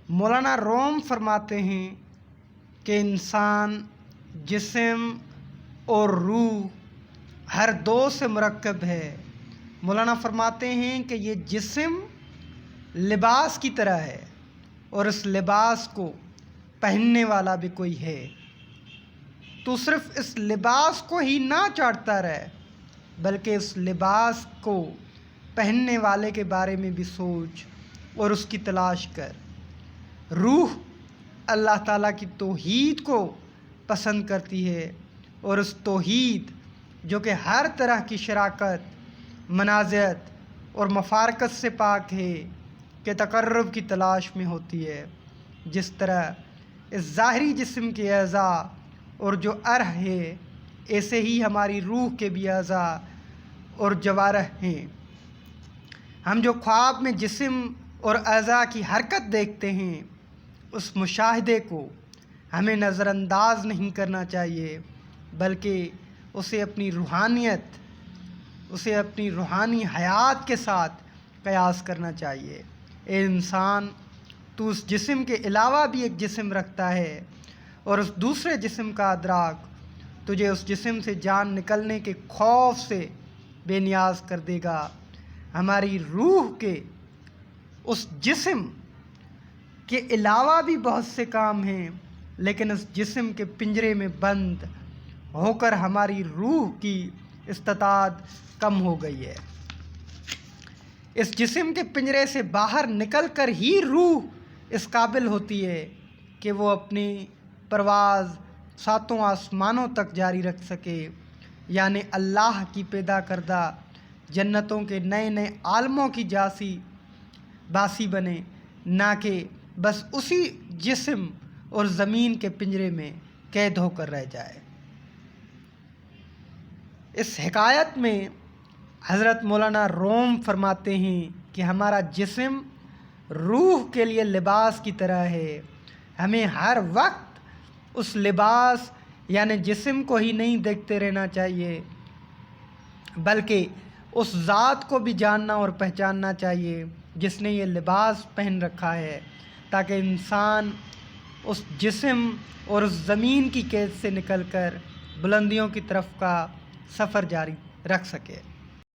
مولانا روم فرماتے ہیں کہ انسان جسم اور روح ہر دو سے مرکب ہے۔ مولانا فرماتے ہیں کہ یہ جسم لباس کی طرح ہے اور اس لباس کو پہننے والا بھی کوئی ہے۔ تو صرف اس لباس کو ہی نہ چاٹتا رہے بلکہ اس لباس کو پہننے والے کے بارے میں بھی سوچ اور اس کی تلاش کر۔ روح اللہ تعالیٰ کی توحید کو پسند کرتی ہے اور اس توحید جو کہ ہر طرح کی شراکت، منازعت اور مفارقت سے پاک ہے کہ تقرب کی تلاش میں ہوتی ہے۔ جس طرح اس ظاہری جسم کے اعضاء اور جو ارح ہے، ایسے ہی ہماری روح کے بھی اعضاء اور جوارح ہیں۔ ہم جو خواب میں جسم اور اعضاء کی حرکت دیکھتے ہیں، اس مشاہدے کو ہمیں نظر انداز نہیں کرنا چاہیے بلکہ اسے اپنی روحانی حیات کے ساتھ قیاس کرنا چاہیے۔ اے انسان، تو اس جسم کے علاوہ بھی ایک جسم رکھتا ہے اور اس دوسرے جسم کا ادراک تجھے اس جسم سے جان نکلنے کے خوف سے بے نیاز کر دے گا۔ ہماری روح کے اس جسم کے علاوہ بھی بہت سے کام ہیں، لیکن اس جسم کے پنجرے میں بند ہو کر ہماری روح کی استطاعت کم ہو گئی ہے۔ اس جسم کے پنجرے سے باہر نکل کر ہی روح اس قابل ہوتی ہے کہ وہ اپنی پرواز ساتوں آسمانوں تک جاری رکھ سکے، یعنی اللہ کی پیدا کردہ جنتوں کے نئے نئے عالموں کی باسی بنے، نہ کہ بس اسی جسم اور زمین کے پنجرے میں قید ہو کر رہ جائے۔ اس حکایت میں حضرت مولانا روم فرماتے ہیں کہ ہمارا جسم روح کے لیے لباس کی طرح ہے۔ ہمیں ہر وقت اس لباس یعنی جسم کو ہی نہیں دیکھتے رہنا چاہیے بلکہ اس ذات کو بھی جاننا اور پہچاننا چاہیے جس نے یہ لباس پہن رکھا ہے، تاکہ انسان اس جسم اور اس زمین کی قید سے نکل کر بلندیوں کی طرف کا سفر جاری رکھ سکے۔